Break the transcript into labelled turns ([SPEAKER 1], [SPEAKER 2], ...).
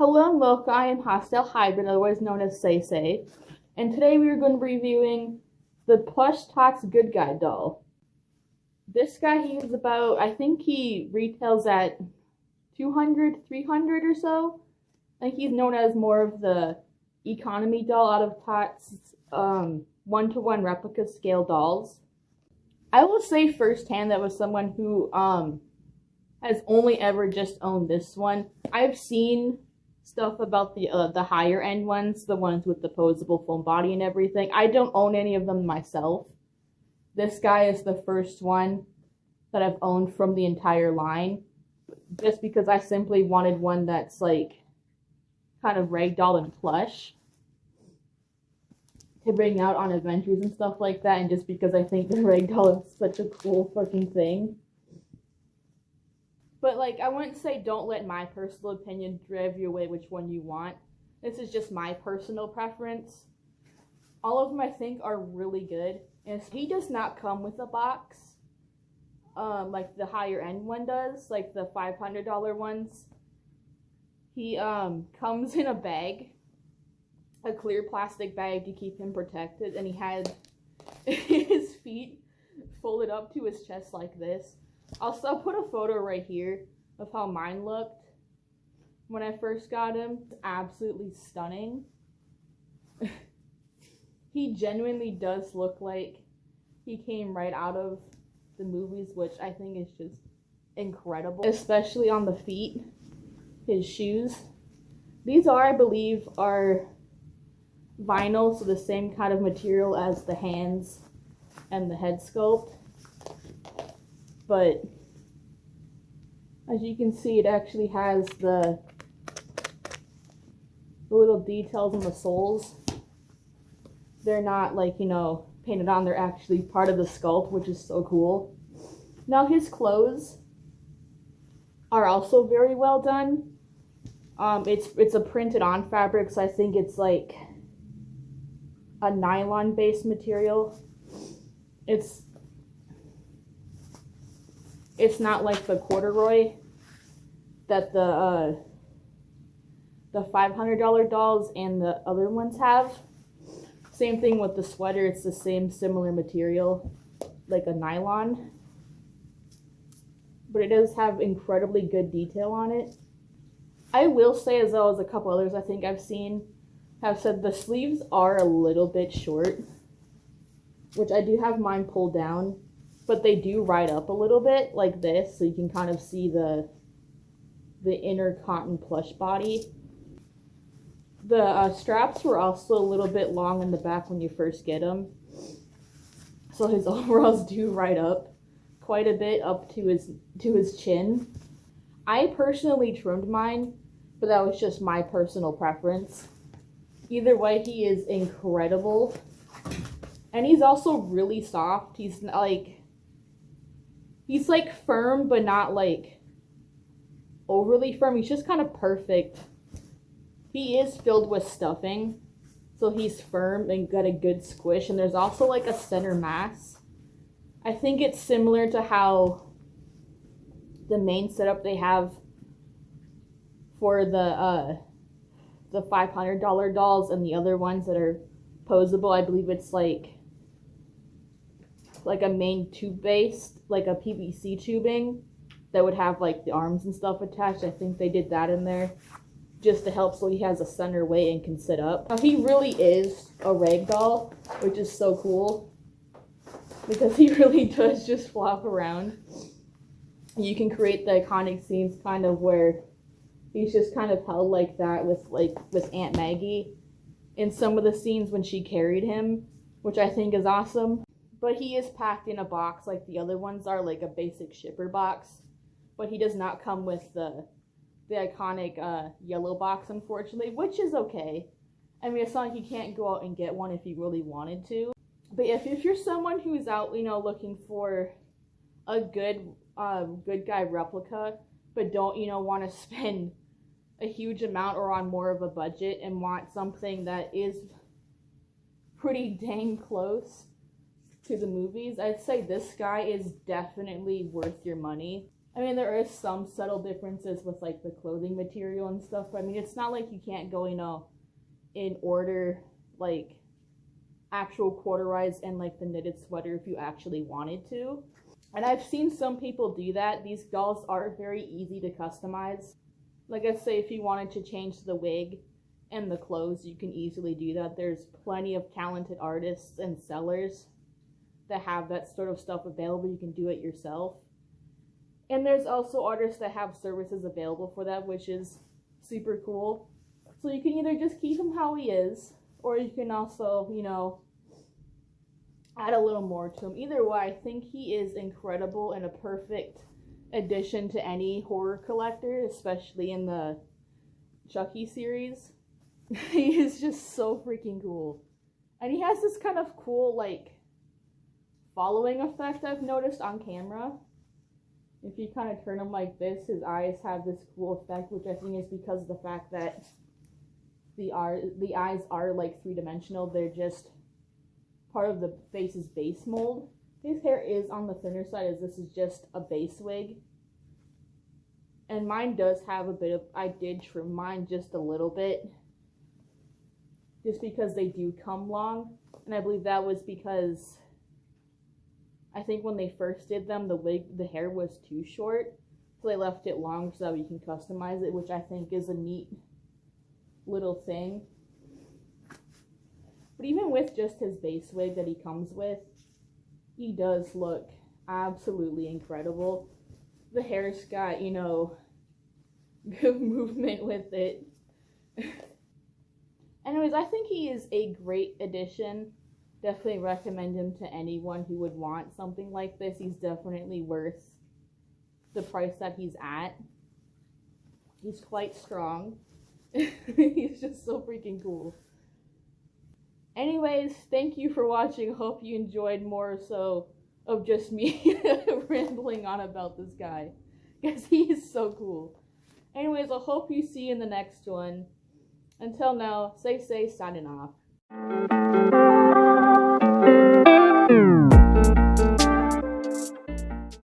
[SPEAKER 1] Hello and welcome, I am Hostile Hybrid, otherwise known as Say Say, and today we are going to be reviewing the plush TOTS Good Guy doll. This guy, he is about, I think he retails at 200, 300 or so. I think he's known as more of the economy doll out of TOTS one-to-one replica scale dolls. I will say firsthand that was someone who has only ever just owned this one. I've seen stuff about the higher end ones, the ones with the posable foam body and everything. I don't own any of them myself. This guy is the first one that I've owned from the entire line, just because I simply wanted one that's like kind of ragdoll and plush to bring out on adventures and stuff like that, and just because I think the ragdoll is such a cool fucking thing. But, like, I wouldn't say don't let my personal opinion drive you away which one you want. This is just my personal preference. All of them, I think, are really good. And he does not come with a box, like the higher end one does, like the $500 ones. He comes in a bag, a clear plastic bag to keep him protected, and he had his feet folded up to his chest like this. I'll put a photo right here of how mine looked when I first got him. It's absolutely stunning. He genuinely does look like he came right out of the movies, which I think is just incredible. Especially on the feet, his shoes. These are, I believe, are vinyl, so the same kind of material as the hands and the head sculpt. But as you can see, it actually has the little details on the soles. They're not like, painted on, they're actually part of the sculpt, which is so cool. Now his clothes are also very well done. It's a printed on fabric, so I think it's like a nylon based material. It's not like the corduroy that the $500 dolls and the other ones have. Same thing with the sweater, it's the same similar material, like a nylon. But it does have incredibly good detail on it. I will say, as well as a couple others I think I've seen, have said the sleeves are a little bit short, which I do have mine pulled down. But they do ride up a little bit, like this, so you can kind of see the inner cotton plush body. The straps were also a little bit long in the back when you first get them. So his overalls do ride up quite a bit, up to his chin. I personally trimmed mine, but that was just my personal preference. Either way, he is incredible. And he's also really soft. He's like firm, but not like overly firm. He's just kind of perfect. He is filled with stuffing, so he's firm and got a good squish. And there's also like a center mass. I think it's similar to how the main setup they have for the $500 dolls and the other ones that are posable. I believe it's like a main tube based, like a PVC tubing that would have like the arms and stuff attached. I think they did that in there just to help so he has a center weight and can sit up. Now he really is a ragdoll, which is so cool because he really does just flop around. You can create the iconic scenes kind of where he's just kind of held like that with Aunt Maggie in some of the scenes when she carried him, which I think is awesome. But he is packed in a box like the other ones are, like a basic shipper box. But he does not come with the iconic yellow box, unfortunately, which is okay. I mean, it's not like you can't go out and get one if you really wanted to. But if you're someone who's out, looking for a good guy replica, but don't, want to spend a huge amount or on more of a budget and want something that is pretty dang close to the movies, I'd say this guy is definitely worth your money. I mean, there is some subtle differences with like the clothing material and stuff, but I mean, it's not like you can't go, and order like actual corduroys and like the knitted sweater if you actually wanted to. And I've seen some people do that. These dolls are very easy to customize. Like I say, if you wanted to change the wig and the clothes, you can easily do that. There's plenty of talented artists and sellers that have that sort of stuff available. You can do it yourself. And there's also artists that have services available for that, which is super cool. So you can either just keep him how he is, or you can also, add a little more to him. Either way, I think he is incredible and a perfect addition to any horror collector, especially in the Chucky series. He is just so freaking cool. And he has this kind of cool, like, following effect I've noticed on camera. If you kind of turn him like this, his eyes have this cool effect, which I think is because of the fact that the eyes are like three-dimensional. They're just part of the face's base mold. His hair is on the thinner side, as this is just a base wig. And mine does have a bit of, I did trim mine just a little bit, just because they do come long. And I believe that was because I think when they first did them, the hair was too short, so they left it long so that you can customize it, which I think is a neat little thing. But even with just his base wig that he comes with, he does look absolutely incredible. The hair's got, good movement with it. Anyways, I think he is a great addition. Definitely recommend him to anyone who would want something like this. He's definitely worth the price that he's at. He's quite strong. He's just so freaking cool. Anyways, thank you for watching. Hope you enjoyed more so of just me rambling on about this guy, because he is so cool. Anyways, I hope you see you in the next one. Until now, stay safe, signing off.